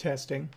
Testing.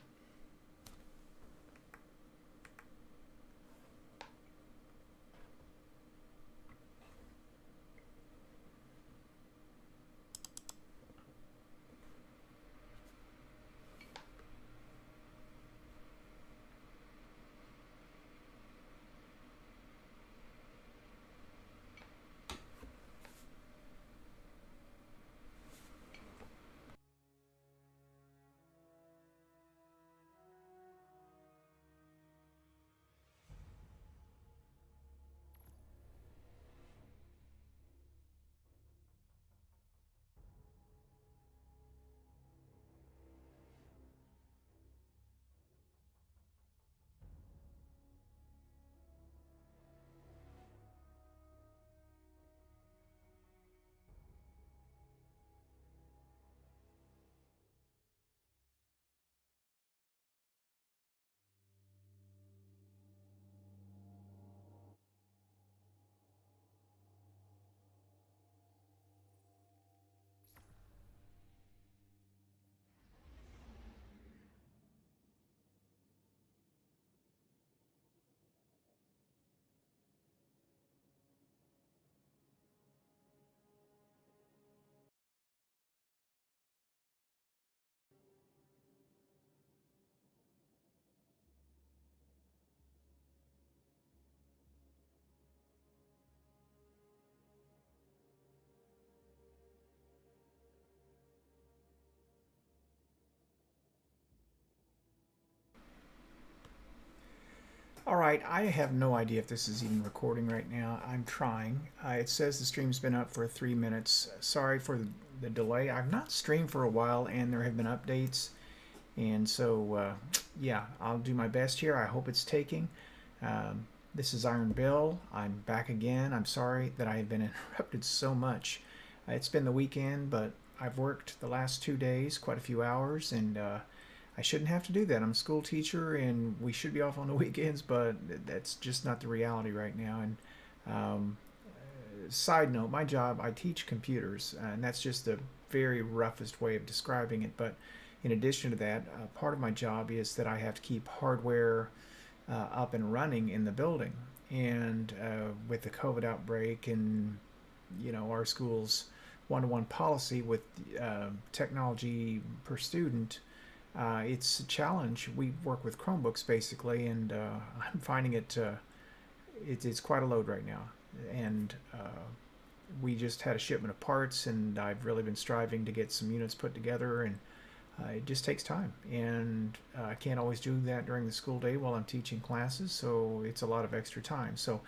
All right, I have no idea if this is even recording right now. I'm trying. It says the stream's been up for 3 minutes. Sorry for the delay. I've not streamed for a while, and there have been updates. And so, yeah, I'll do my best here. I hope it's taking. This is Iron Bill. I'm back again. I'm sorry that I have been interrupted so much. It's been the weekend, but I've worked the last 2 days, quite a few hours, and I shouldn't have to do that. I'm a school teacher, and we should be off on the weekends, but that's just not the reality right now. And um, side note, my job, I teach computers, and that's just the very roughest way of describing it. But in addition to that, part of my job is that I have to keep hardware up and running in the building. And with the COVID outbreak and our school's one-to-one policy with technology per student, it's a challenge. We work with Chromebooks basically, and I'm finding it's quite a load right now. And we just had a shipment of parts, and I've really been striving to get some units put together, and it just takes time. And I can't always do that during the school day while I'm teaching classes, so it's a lot of extra time. So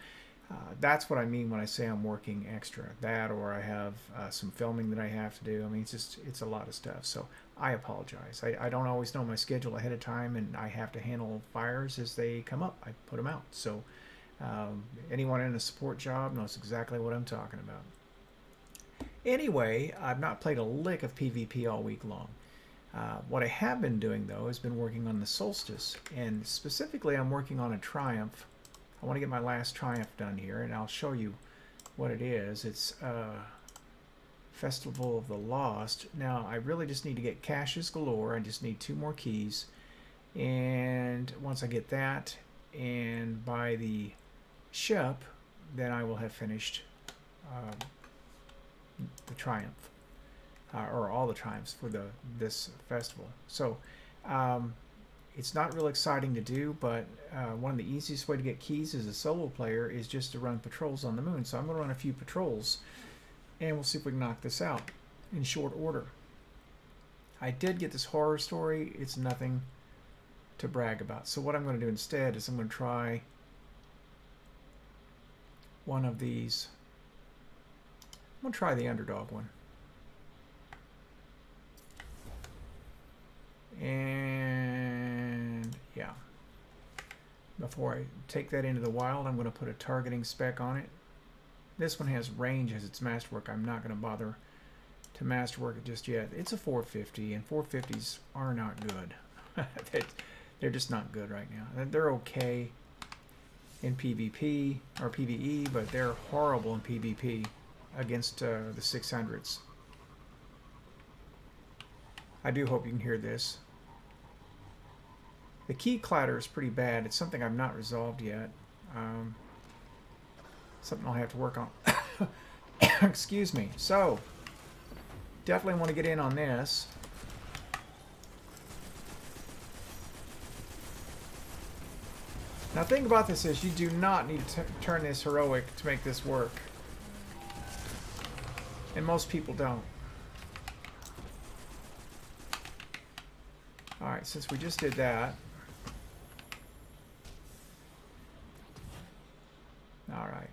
that's what I mean when I say I'm working extra. That, or I have some filming that I have to do. I mean, it's a lot of stuff. So I apologize. I don't always know my schedule ahead of time, and I have to handle fires as they come up. I put them out. So anyone in a support job knows exactly what I'm talking about. Anyway, I've not played a lick of PvP all week long. What I have been doing, though, has been working on the Solstice, and specifically I'm working on a Triumph. I want to get my last Triumph done here, and I'll show you what it is. It's Festival of the Lost. Now, I really just need to get caches galore. I just need 2 more keys, and once I get that and buy the ship, then I will have finished the Triumph. Or all the Triumphs for this festival. So it's not real exciting to do, but one of the easiest way to get keys as a solo player is just to run patrols on the moon. So I'm going to run a few patrols, and we'll see if we can knock this out in short order. I did get this horror story. It's nothing to brag about. So what I'm going to do instead is I'm going to try one of these. I'm going to try the underdog one. And yeah, before I take that into the wild, I'm going to put a targeting spec on it. This one has range as its masterwork. I'm not going to bother to masterwork it just yet. It's a 450, and 450s are not good. They're just not good right now. They're okay in PvP or PvE, but they're horrible in PvP against the 600s. I do hope you can hear this. The key clatter is pretty bad. It's something I've not resolved yet. Something I'll have to work on. Excuse me. So, definitely want to get in on this. Now, the thing about this is you do not need to turn this heroic to make this work. And most people don't. Alright, since we just did that. Alright.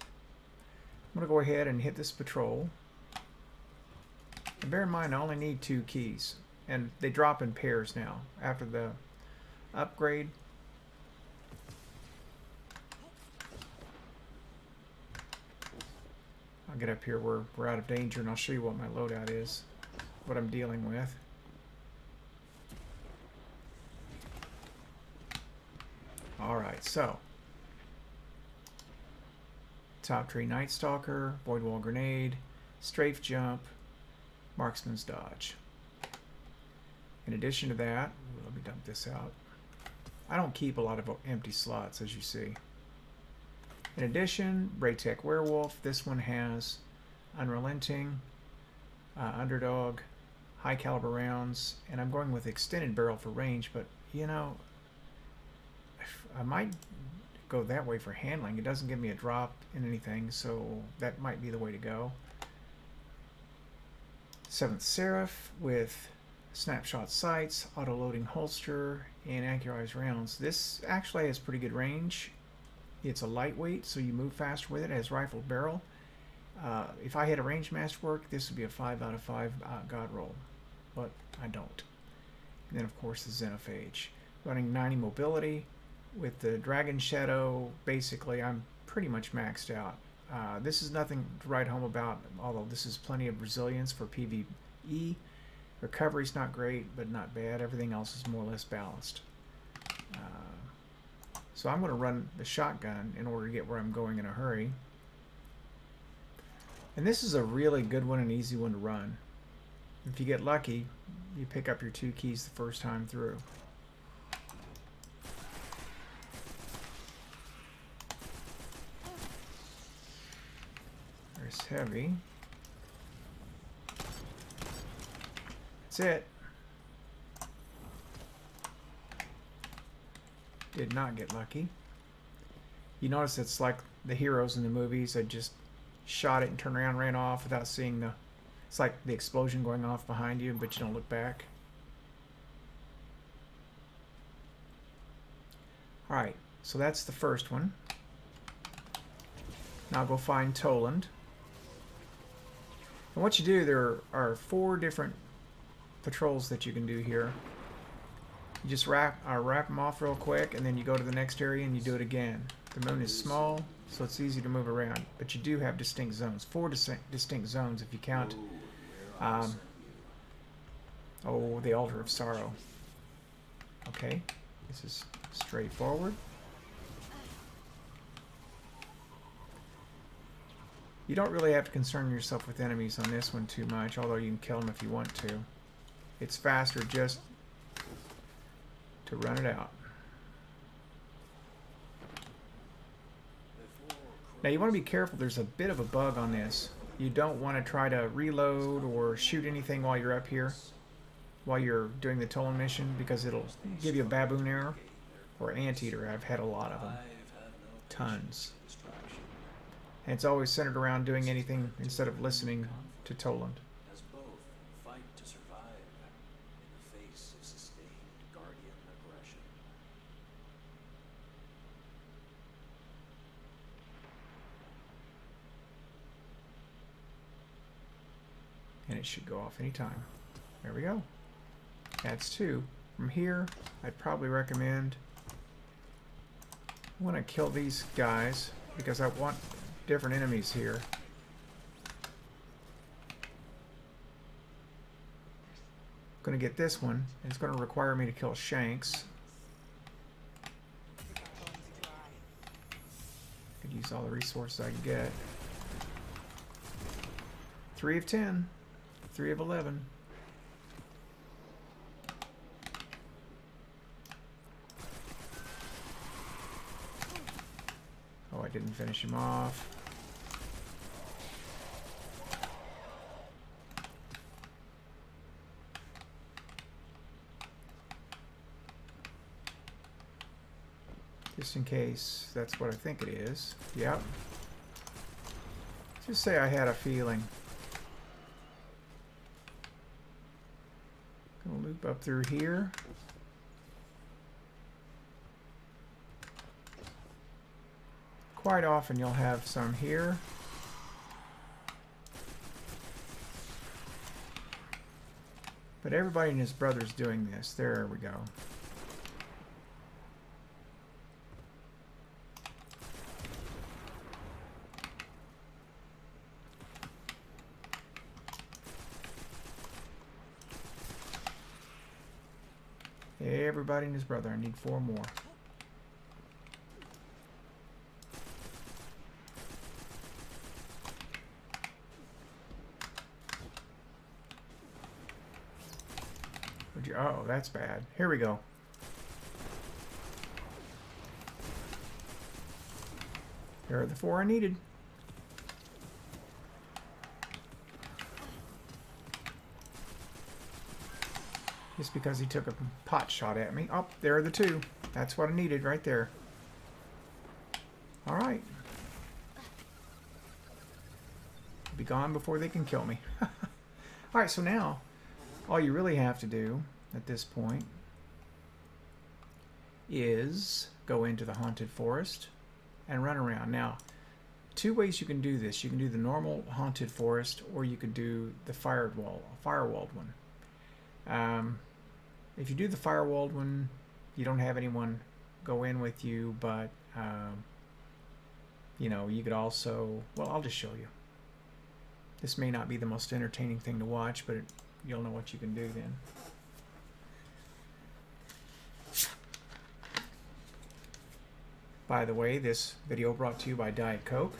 I'm going to go ahead and hit this patrol. And bear in mind, I only need 2 keys. And they drop in pairs now after the upgrade. I'll get up here where we're out of danger and I'll show you what my loadout is, what I'm dealing with. Alright, so Top Tree Night Stalker, Void Wall Grenade, Strafe Jump, Marksman's Dodge. In addition to that, let me dump this out. I don't keep a lot of empty slots, as you see. In addition, Braytech Werewolf. This one has Unrelenting, Underdog, high caliber rounds, and I'm going with extended barrel for range, but you know, I might go that way for handling. It doesn't give me a drop in anything, so that might be the way to go. 7th Seraph with snapshot sights, auto-loading holster, and accurized rounds. This actually has pretty good range. It's a lightweight, so you move faster with it. It has rifled barrel. If I had a range masterwork, this would be a 5 out of 5 god roll, but I don't. And then, of course, the Xenophage. Running 90 mobility. With the Dragon Shadow, basically, I'm pretty much maxed out. This is nothing to write home about, although this is plenty of resilience for PvE. Recovery's not great, but not bad. Everything else is more or less balanced. So I'm going to run the shotgun in order to get where I'm going in a hurry. And this is a really good one and easy one to run. If you get lucky, you pick up your 2 keys the first time through. There's heavy. That's it. Did not get lucky. You notice it's like the heroes in the movies that just shot it and turned around and ran off without seeing the... It's like the explosion going off behind you, but you don't look back. Alright, so that's the first one. Now go find Toland. And what you do, there are 4 different patrols that you can do here. You just wrap them off real quick, and then you go to the next area and you do it again. The moon is small, so it's easy to move around, but you do have distinct zones. 4 distinct zones if you count. The Altar of Sorrow. Okay, this is straightforward. You don't really have to concern yourself with enemies on this one too much, although you can kill them if you want to. It's faster just to run it out. Now you want to be careful. There's a bit of a bug on this. You don't want to try to reload or shoot anything while you're up here, while you're doing the Toland mission, because it'll give you a baboon error or anteater. I've had a lot of them. Tons. And it's always centered around doing anything instead of listening to Toland. And it should go off anytime. There we go. That's 2. From here, I'd probably recommend... I want to kill these guys because I want different enemies here. I'm going to get this one. And it's going to require me to kill Shanks. Could use all the resources I can get. 3 of 10. 3 of 11. didn't finish him off. Just in case that's what I think it is. Yep. Just say I had a feeling. Gonna loop up through here. Quite often you'll have some here. But everybody and his brother's doing this. There we go. Everybody and his brother. I need 4 more. Oh, that's bad. Here we go. There are the 4 I needed. Just because he took a pot shot at me. Oh, there are the 2. That's what I needed right there. All right. Be gone before they can kill me. All right, so now all you really have to do at this point is go into the haunted forest and run around. Now, 2 ways you can do this. You can do the normal haunted forest, or you could do the firewalled one. If you do the firewalled one, you don't have anyone go in with you, but you know, you could also, well, I'll just show you. This may not be the most entertaining thing to watch, but you'll know what you can do then. By the way, this video brought to you by Diet Coke.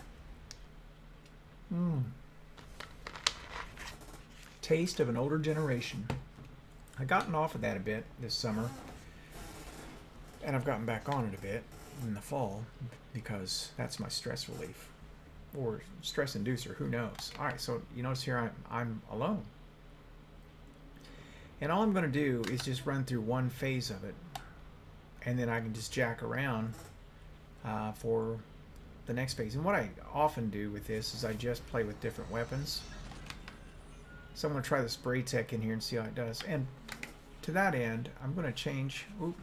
Taste of an older generation. I've gotten off of that a bit this summer, and I've gotten back on it a bit in the fall because that's my stress relief, or stress inducer, who knows. All right, so you notice here I'm alone. And all I'm going to do is just run through one phase of it, and then I can just jack around for the next phase. And what I often do with this is I just play with different weapons. So I'm going to try the spray tech in here and see how it does. And to that end, I'm going to change. I'm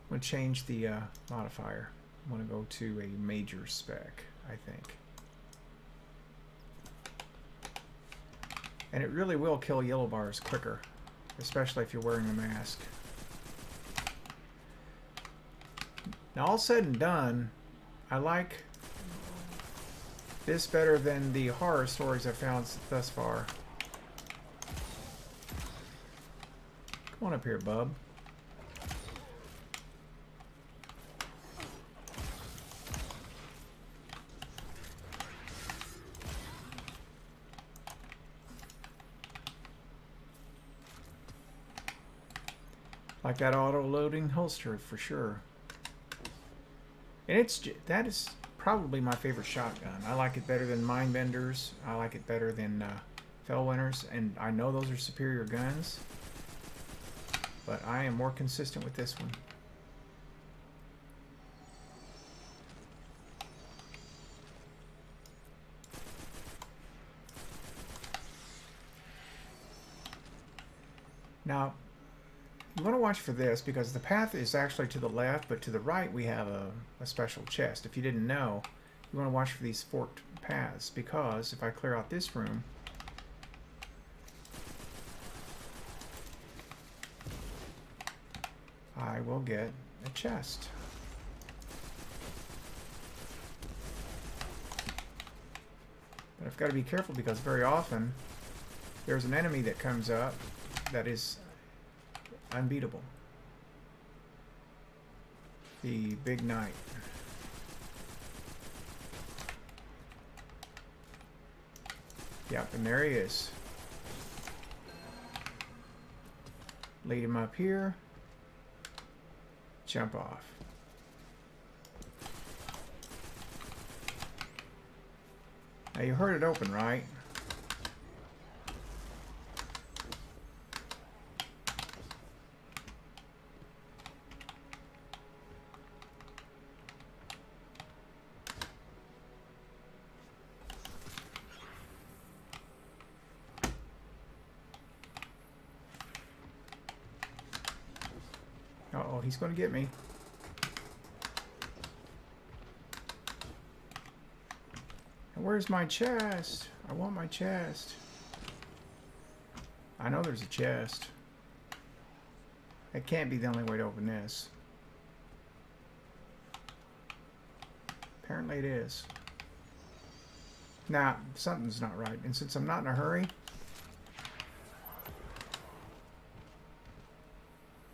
going to change the modifier. I'm going to go to a major spec, I think. And it really will kill yellow bars quicker, especially if you're wearing a mask. Now, all said and done, I like this better than the horror stories I've found thus far. Come on up here, bub. Like that auto-loading holster for sure. And that is probably my favorite shotgun. I like it better than Mindbenders. I like it better than Fellwinners, and I know those are superior guns, but I am more consistent with this one. Now, you want to watch for this because the path is actually to the left, but to the right we have a special chest. If you didn't know, you want to watch for these forked paths, because if I clear out this room, I will get a chest. But I've got to be careful because very often there's an enemy that comes up that is unbeatable. The Big Knight. Yep, and there he is. Lead him up here. Jump off. Now you heard it open, right? Uh-oh, he's going to get me. Where's my chest? I want my chest. I know there's a chest. It can't be the only way to open this. Apparently it is. Nah, something's not right. And since I'm not in a hurry,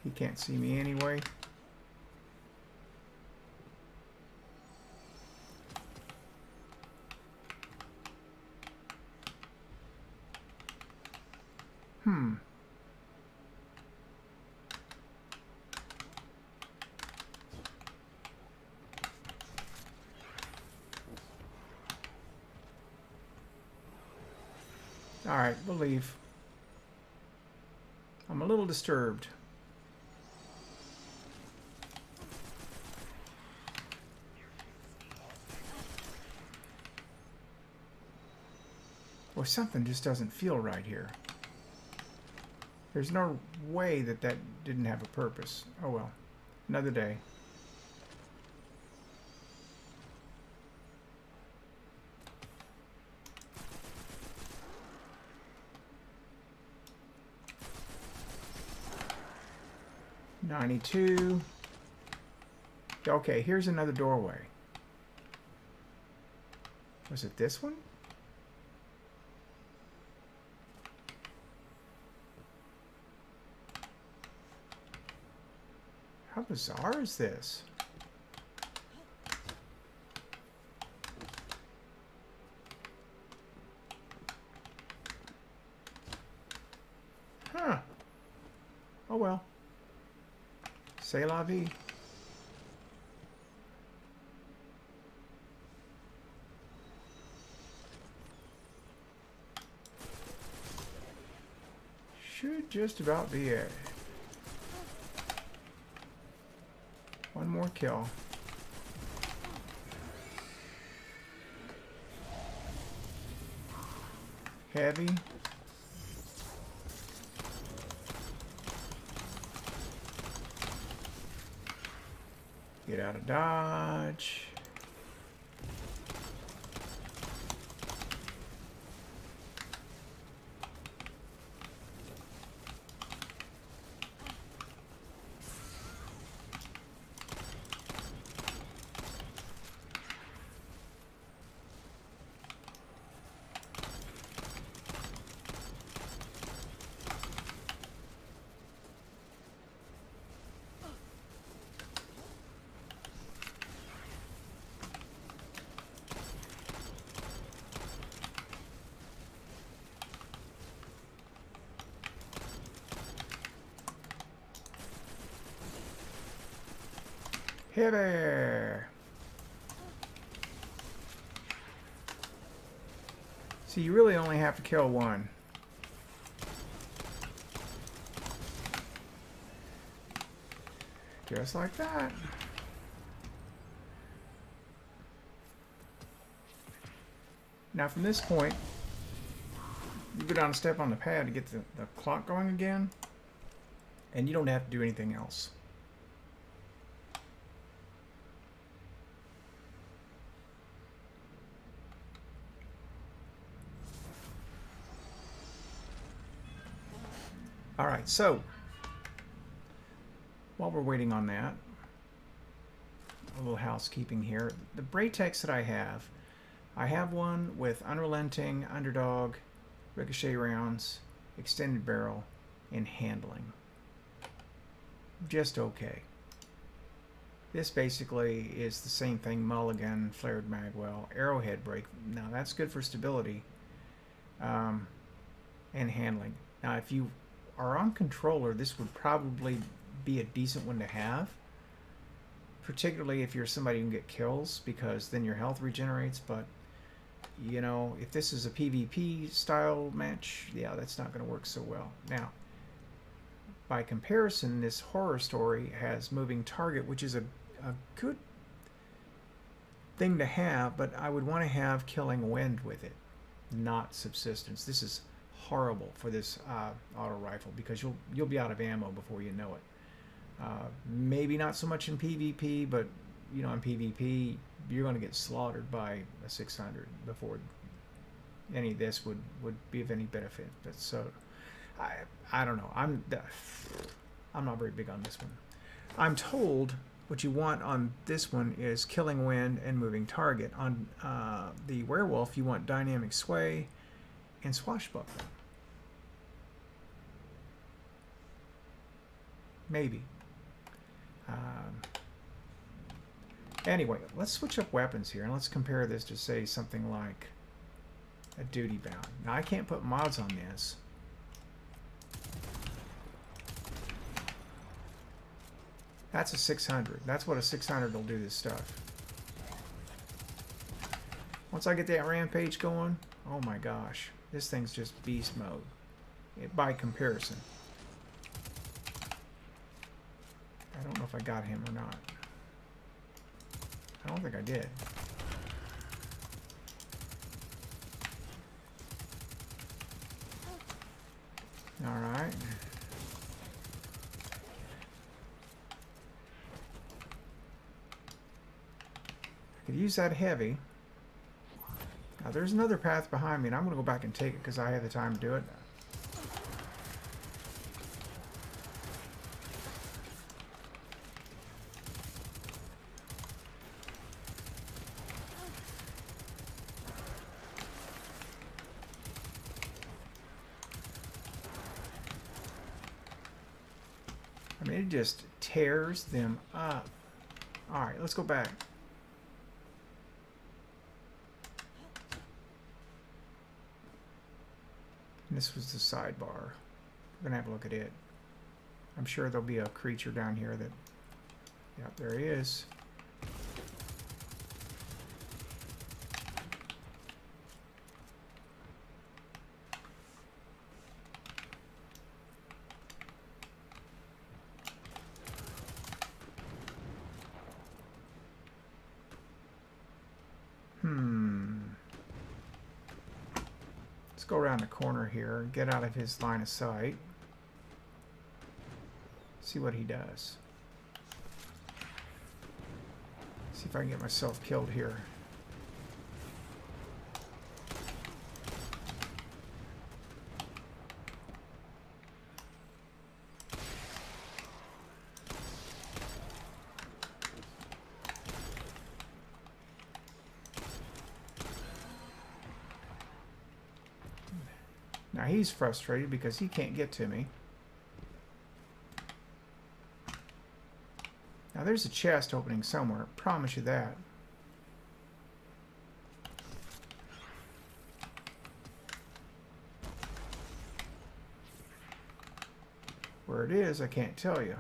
he can't see me anyway. Alright, we'll leave. I'm a little disturbed. Well, something just doesn't feel right here. There's no way that that didn't have a purpose. Oh well, another day. $92. Okay, here's another doorway. Was it this one? How bizarre is this? Huh. Oh well. C'est la vie. Should just about be it. One more kill. Heavy. Get out of dodge. Heavy. So you really only have to kill one. Just like that. Now from this point, you go down a step on the pad to get the clock going again, and you don't have to do anything else. Alright, so while we're waiting on that, a little housekeeping here. The Braytex that I have one with unrelenting, underdog, ricochet rounds, extended barrel, and handling. Just okay. This basically is the same thing, mulligan, flared magwell, arrowhead break. Now that's good for stability and handling. Now if you are on controller, this would probably be a decent one to have. particularly if you're somebody who can get kills, because then your health regenerates. But you know, if this is a PvP style match, yeah, that's not going to work so well. Now, by comparison, this horror story has moving target, which is a good thing to have, but I would want to have killing wind with it, not subsistence. This is horrible for this auto rifle, because you'll be out of ammo before you know it. Maybe not so much in PvP, but you know, in PvP you're going to get slaughtered by a 600 before any of this would be of any benefit. But so I don't know. I'm not very big on this one. I'm told what you want on this one is killing wind and moving target. On the werewolf, you want dynamic sway and swashbuckling. Maybe. Anyway, let's switch up weapons here, and let's compare this to, say, something like a duty bound. Now, I can't put mods on this. That's a 600. That's what a 600 will do this stuff. Once I get that rampage going, oh my gosh, this thing's just beast mode, by comparison. I don't know if I got him or not. I don't think I did. All right. I could use that heavy. Now there's another path behind me, and I'm going to go back and take it because I have the time to do it. I mean, it just tears them up. All right, let's go back. And this was the sidebar. We're gonna have a look at it. I'm sure there'll be a creature down here that, yeah, there he is. Let's go around the corner here and get out of his line of sight. See what he does. See if I can get myself killed here. Now he's frustrated because he can't get to me. Now there's a chest opening somewhere, promise you that. Where it is, I can't tell you.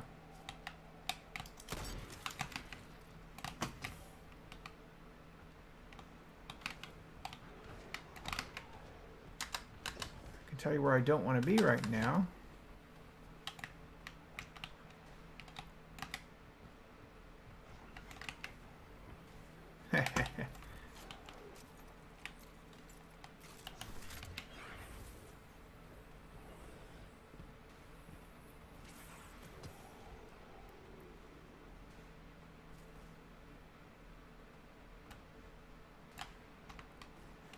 Tell you where I don't want to be right now.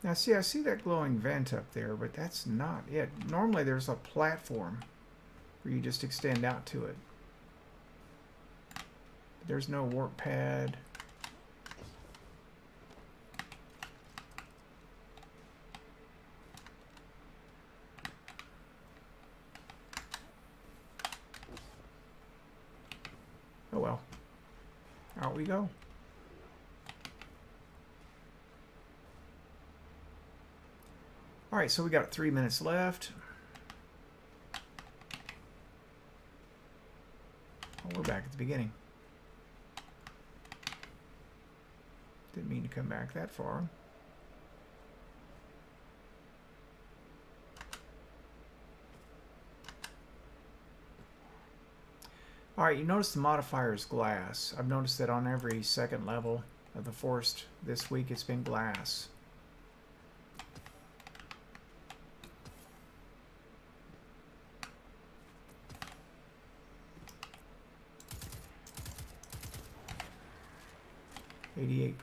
Now see, I see that glowing vent up there, but that's not it. Normally there's a platform where you just extend out to it. There's no warp pad. Oh well. Out we go. All right, so we got 3 minutes left. Oh, we're back at the beginning. Didn't mean to come back that far. Alright, you notice the modifier is glass. I've noticed that on every second level of the forest this week it's been glass.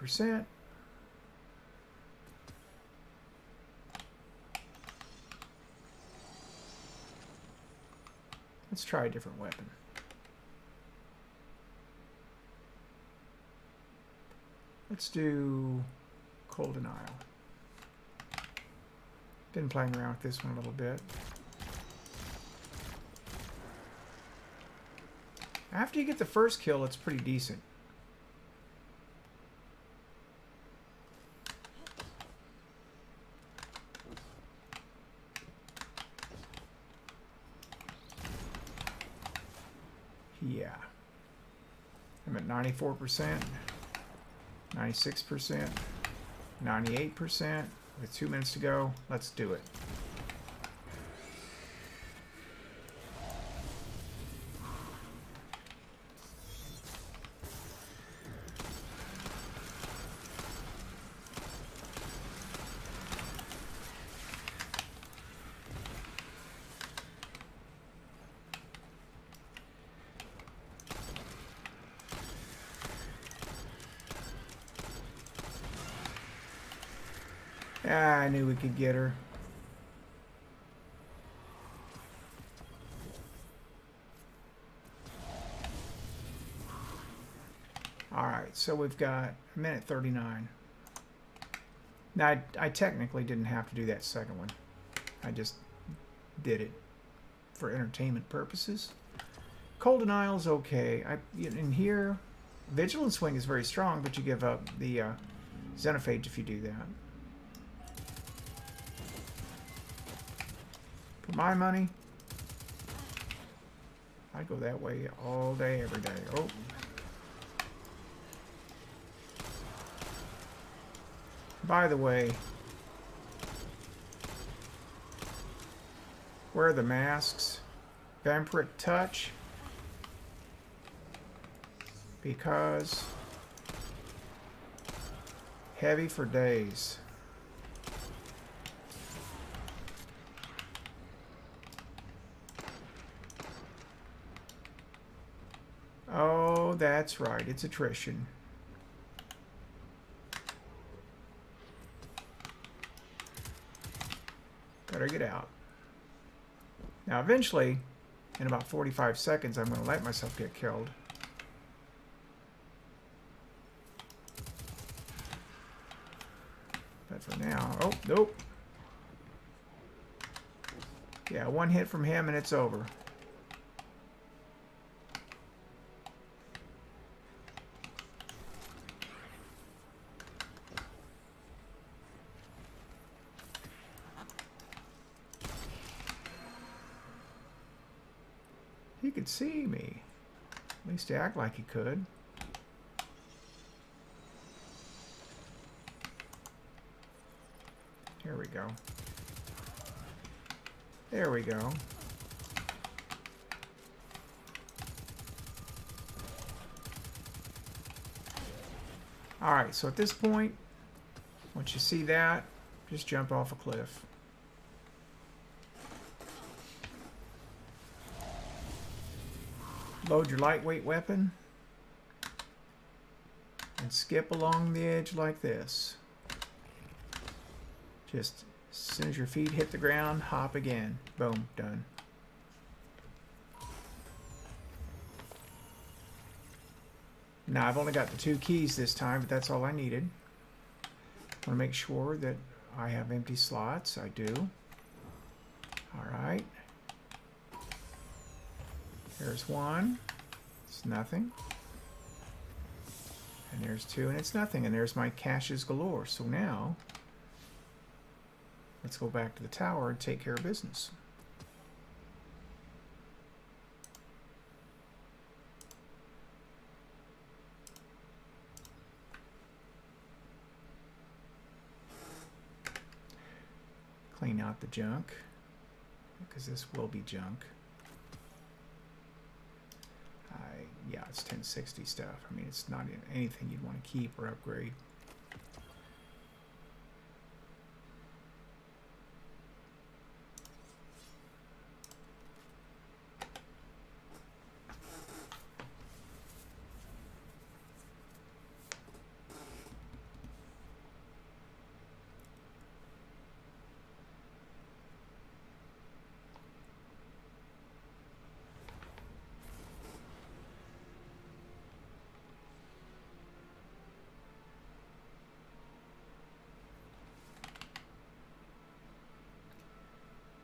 %. Let's try a different weapon. Let's do Cold Denial. Been playing around with this one a little bit. After you get the first kill, it's pretty decent. Yeah. I'm at 94%, 96%, 98%. With 2 minutes to go, let's do it. Ah, I knew we could get her. Alright, so we've got 1:39. Now, I technically didn't have to do that second one. I just did it for entertainment purposes. Cold Denial's okay. In here, Vigilant Swing is very strong, but you give up the Xenophage if you do that. For my money, I go that way all day, every day. Oh. By the way, wear the masks. Vampiric Touch. Because heavy for days. Oh, that's right. It's attrition. Better get out. Now, eventually, in about 45 seconds, I'm going to let myself get killed. But for now... Oh, nope. Yeah, one hit from him and it's over. He could see me. At least act like he could. Here we go. There we go. Alright, so at this point, once you see that, just jump off a cliff. Load your lightweight weapon and skip along the edge like this. Just as soon as your feet hit the ground, hop again. Boom, done. Now I've only got the 2 keys this time, but that's all I needed. I want to make sure that I have empty slots. I do. Alright. There's 1. It's nothing. And there's 2, and it's nothing. And there's my caches galore. So now, let's go back to the tower and take care of business. clean out the junk, because this will be junk. Yeah, it's 1060 stuff. I mean, it's not anything you'd want to keep or upgrade.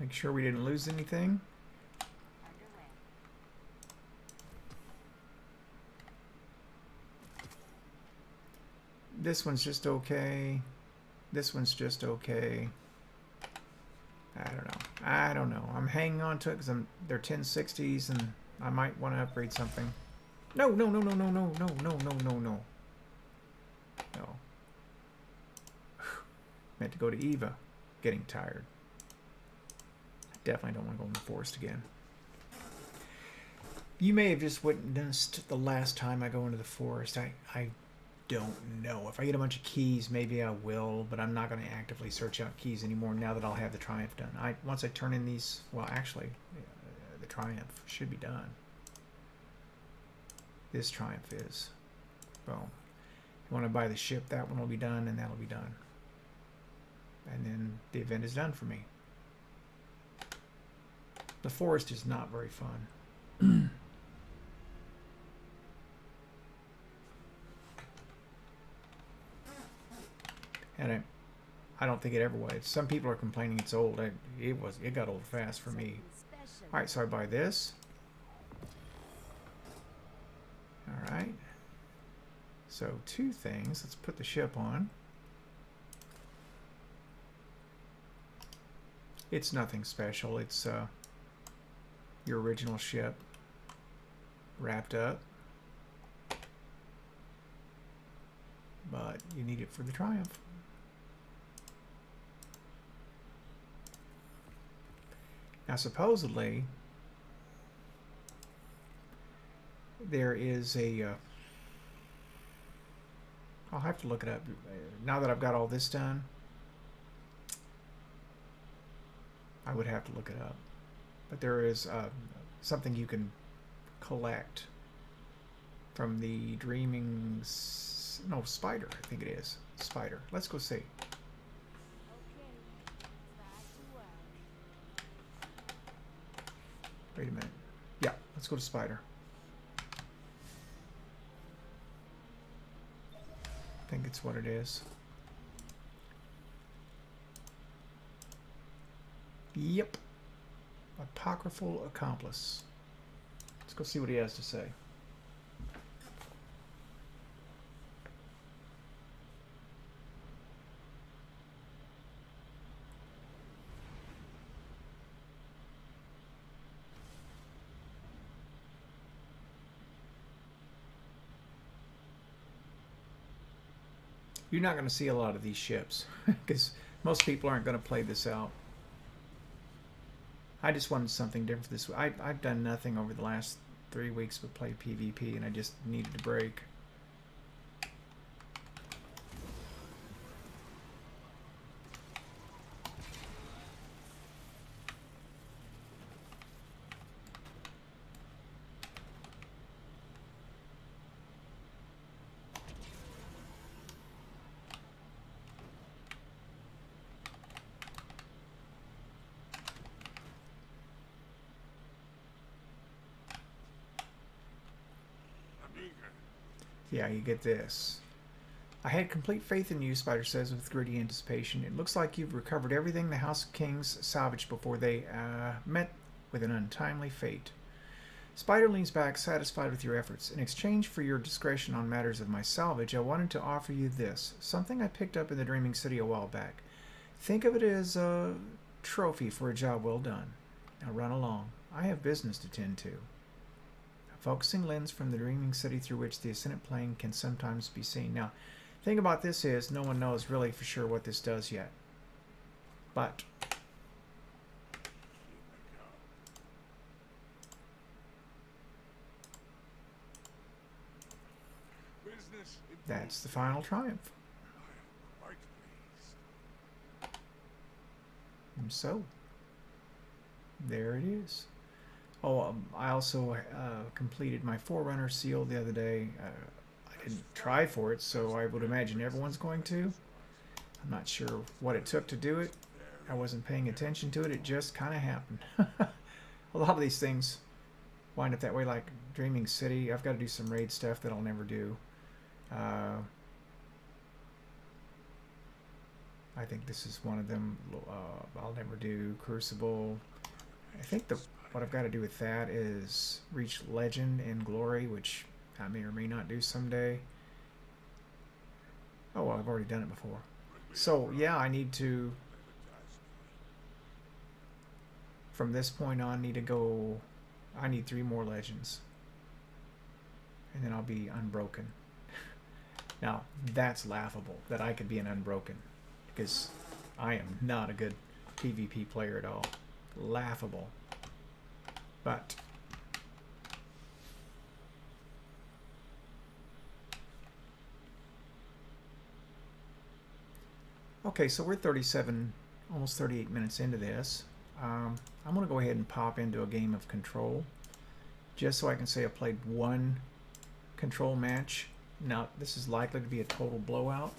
Make sure we didn't lose anything. This one's just okay. This one's just okay. I don't know. I'm hanging on to it because they're 1060s and I might want to upgrade something. No. Meant to go to Eva. Getting tired. Definitely don't want to go in the forest again. You may have just witnessed the last time I go into the forest. I don't know. If I get a bunch of keys, maybe I will, but I'm not going to actively search out keys anymore now that I'll have the Triumph done. Once I turn in these, well, actually, the Triumph should be done. This Triumph is. Well, you want to buy the ship, that one will be done, and that'll be done. And then the event is done for me. The forest is not very fun. And I don't think it ever was. Some people are complaining it's old. It got old fast for me. All right, so I buy this. All right. So 2 things. Let's put the ship on. It's nothing special. It's your original ship wrapped up, but you need it for the Triumph. Now supposedly there is a I'll have to look it up now that I've got all this done. I would have to look it up. But there is something you can collect from the Dreaming... No, Spider, I think it is. Spider. Let's go see. Wait a minute. Yeah, let's go to Spider. I think it's what it is. Yep. Apocryphal Accomplice. Let's go see what he has to say. You're not going to see a lot of these ships because most people aren't going to play this out. I just wanted something different this week. I've done nothing over the last 3 weeks but play PvP, and I just needed a break. Yeah, you get this. I had complete faith in you, Spider says with gritty anticipation. It looks like you've recovered everything the House of Kings salvaged before they met with an untimely fate. Spider leans back, satisfied with your efforts. In exchange for your discretion on matters of my salvage, I wanted to offer you this, something I picked up in the Dreaming City a while back. Think of it as a trophy for a job well done. Now run along. I have business to tend to. A focusing lens from the Dreaming City through which the Ascendant Plane can sometimes be seen. Now, the thing about this is no one knows really for sure what this does yet. But That's the final triumph. And so, there it is. Oh, I also completed my Forerunner seal the other day. I didn't try for it, so I would imagine everyone's going to. I'm not sure what it took to do it. I wasn't paying attention to it. It just kind of happened. A lot of these things wind up that way, like Dreaming City. I've got to do some raid stuff that I'll never do. I think this is one of them. I'll never do Crucible. I think what I've got to do with that is reach Legend and Glory, which I may or may not do someday. Oh, well, I've already done it before. So, yeah, I need to, from this point on, I need 3 more Legends. And then I'll be unbroken. Now, that's laughable, that I could be an unbroken. Because I am not a good PvP player at all. Laughable. But okay, so we're 37, almost 38 minutes into this. I'm going to go ahead and pop into a game of Control, just so I can say I played one Control match. Now, this is likely to be a total blowout,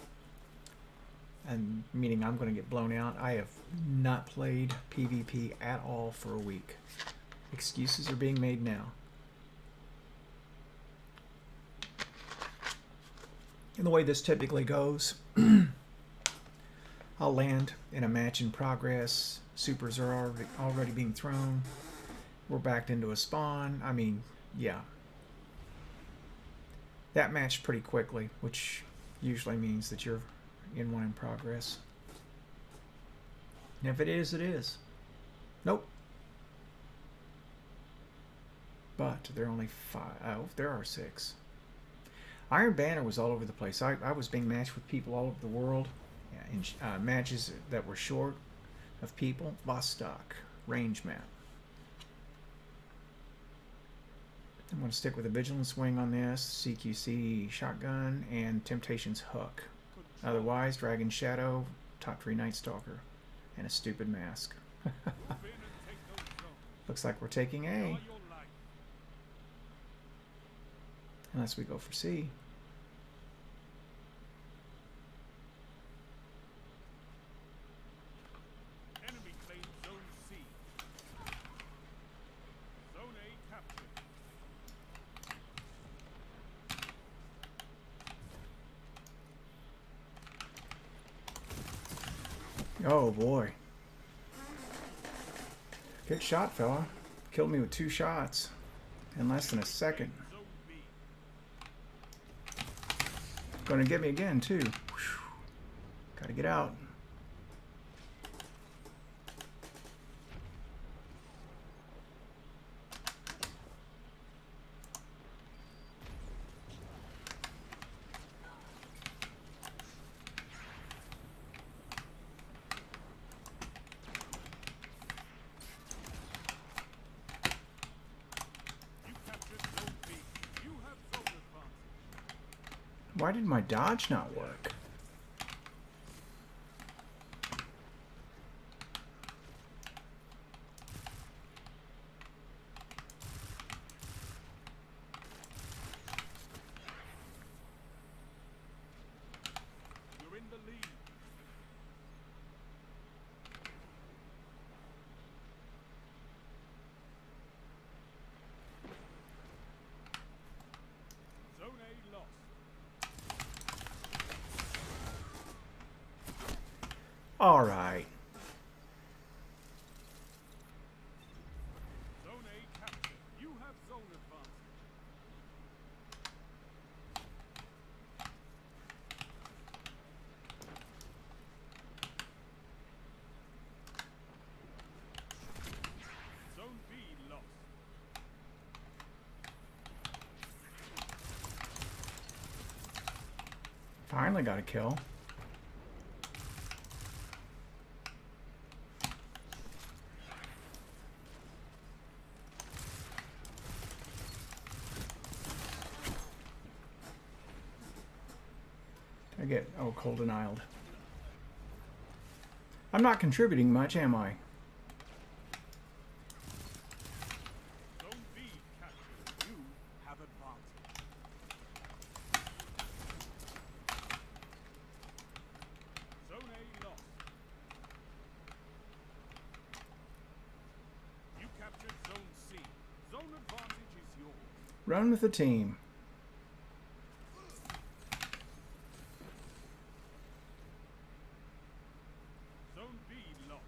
and meaning I'm going to get blown out. I have not played PvP at all for a week. Excuses are being made now. And the way this typically goes, I'll land in a match in progress. Supers are already being thrown. We're backed into a spawn. I mean, yeah. That matched pretty quickly, which usually means that you're in one in progress. And if it is, it is. Nope. But there are only 5. Oh, there are 6. Iron Banner was all over the place. I was being matched with people all over the world. Yeah, in matches that were short of people. Vostok. Range map. I'm going to stick with a Vigilance Wing on this. CQC Shotgun. And Temptation's Hook. Otherwise, Dragon Shadow. Top 3 Night Stalker. And a stupid mask. Looks like we're taking A. Unless we go for C. Enemy claims Zone C. Zone A captured. Oh boy. Good shot, fella. Killed me with 2 shots in less than a second. Zone B. Gonna get me again, too. Whew. Gotta get out. You captured Zone B. You have zone advantage. Why did my dodge not work? You're in the lead. Zone A lost. All right. Zone A captured. You have zone advantage. Zone B lost. Finally got a kill. get, oh, cold denialed. I'm not contributing much, am I? Zone B captured. You have advanced. Zone A lost. You captured Zone C. Zone advantage is yours. Run with the team. Zone B lost.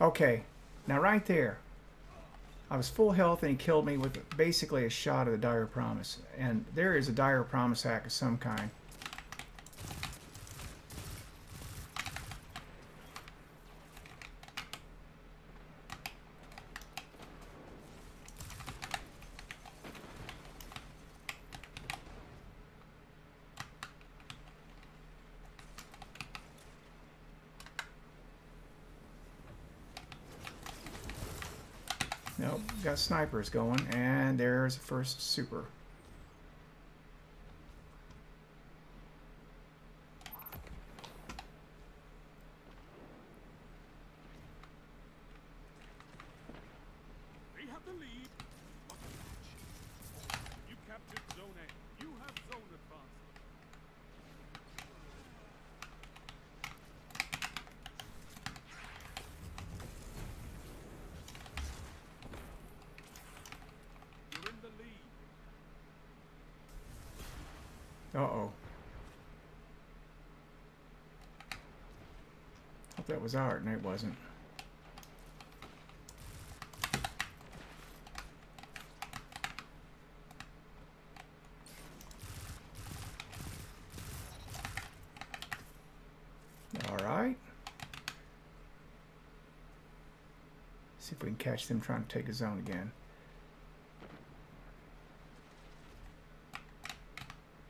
Okay, now right there, I was full health and he killed me with basically a shot of the Dire Promise. And there is a Dire Promise hack of some kind. Nope, got snipers going, and there's the first super. They have the lead. What a match. You captured Zone A. You have zone advantage. You're in the lead. Uh-oh. Hope that was art, and it wasn't. All right. See if we can catch them trying to take a zone again.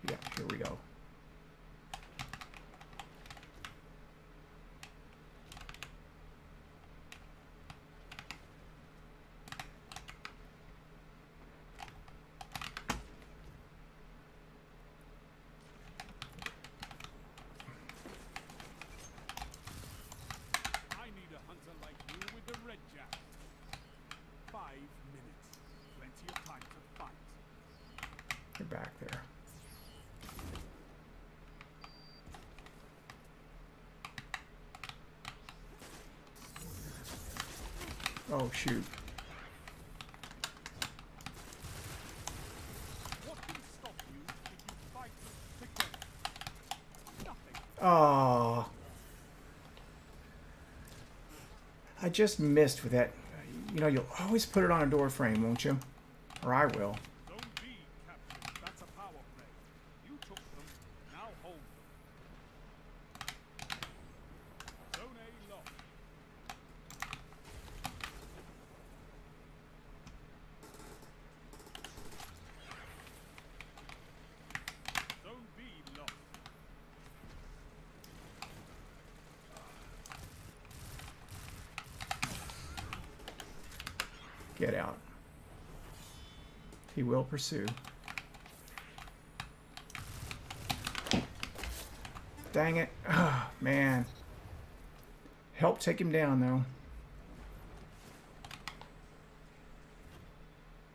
Yeah, here we go. I need a hunter like you with the red jack. 5 minutes. Plenty of time to fight. You're back there. Oh, shoot. What can stop you if you fight together? Nothing. Oh. I just missed with that. You know, you'll always put it on a door frame, won't you? Or I will. Zone B captured. That's a power play. You took them. Now hold them. Zone A lost. Zone B lost. Get out. He will pursue. Dang it. Ah, man. Help take him down, though.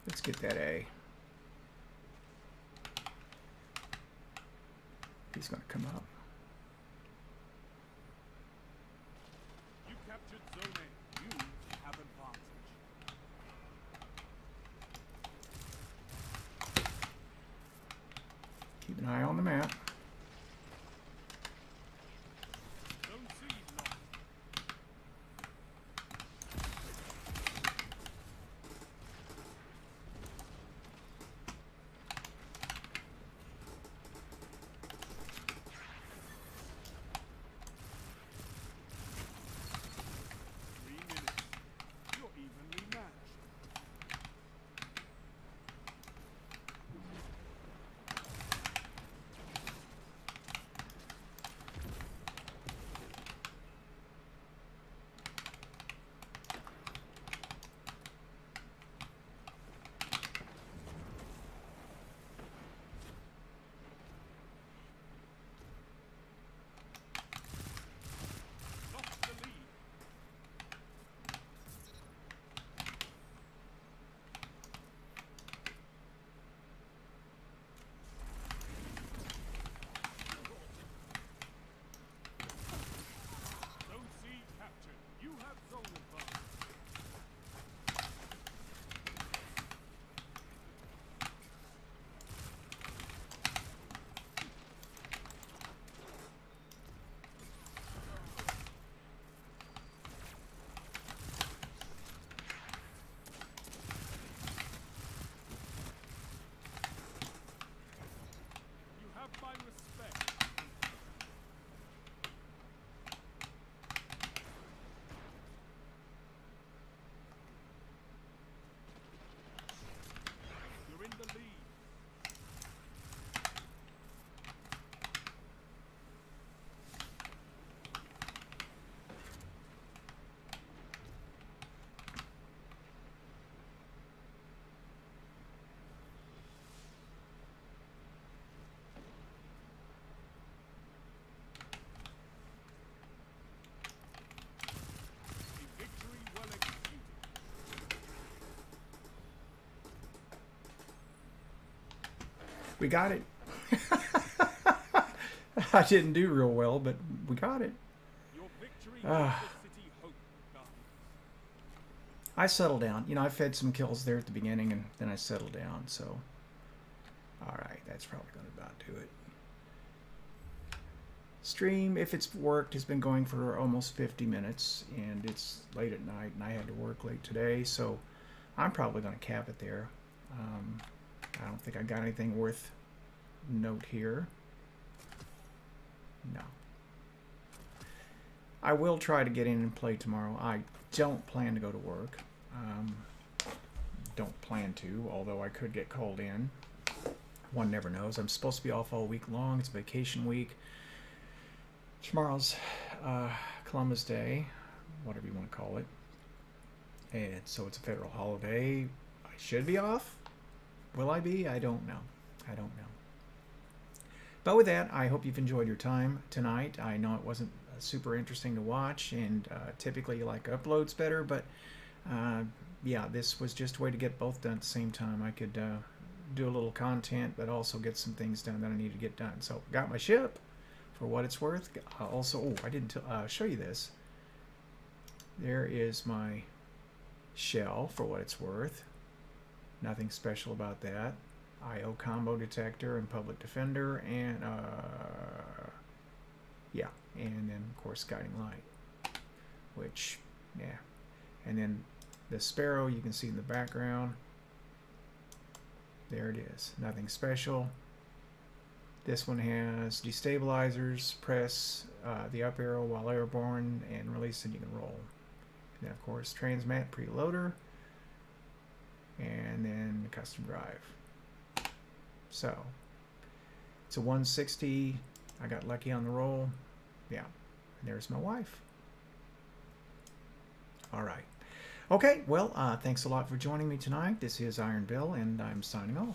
Let's get that A. He's going to come up. You captured Zone A. You have advantage. Keep an eye on the map. Zone C lost. You're evenly matched. We got it. I didn't do real well, but we got it. Your victory Ah. gives the city hope, guardians. I settled down. You know, I fed some kills there at the beginning, and then I settled down. So, all right, that's probably going to about do it. Stream, if it's worked, has been going for almost 50 minutes, and it's late at night, and I had to work late today, so I'm probably going to cap it there. I don't think I got anything worth note here. No. I will try to get in and play tomorrow. I don't plan to go to work. Don't plan to, although I could get called in. One never knows. I'm supposed to be off all week long. It's vacation week. Tomorrow's Columbus Day, whatever you want to call it. And so it's a federal holiday. I should be off. Will I be? I don't know. I don't know. But with that, I hope you've enjoyed your time tonight. I know it wasn't super interesting to watch, and typically you like uploads better, but yeah, this was just a way to get both done at the same time. I could do a little content, but also get some things done that I need to get done. So, got my ship for what it's worth. Also, oh, I didn't show you this. There is my shell for what it's worth. Nothing special about that. IO combo detector and public defender, and yeah, and then of course guiding light, which yeah, and then the sparrow you can see in the background. There it is. Nothing special. This one has destabilizers. Press the up arrow while airborne and release and you can roll. And then of course transmat preloader, and then the custom drive. So it's a 160. I got lucky on the roll. Yeah, and there's my wife. All right. Okay, well, thanks a lot for joining me tonight. This is Iron Bill, and I'm signing off.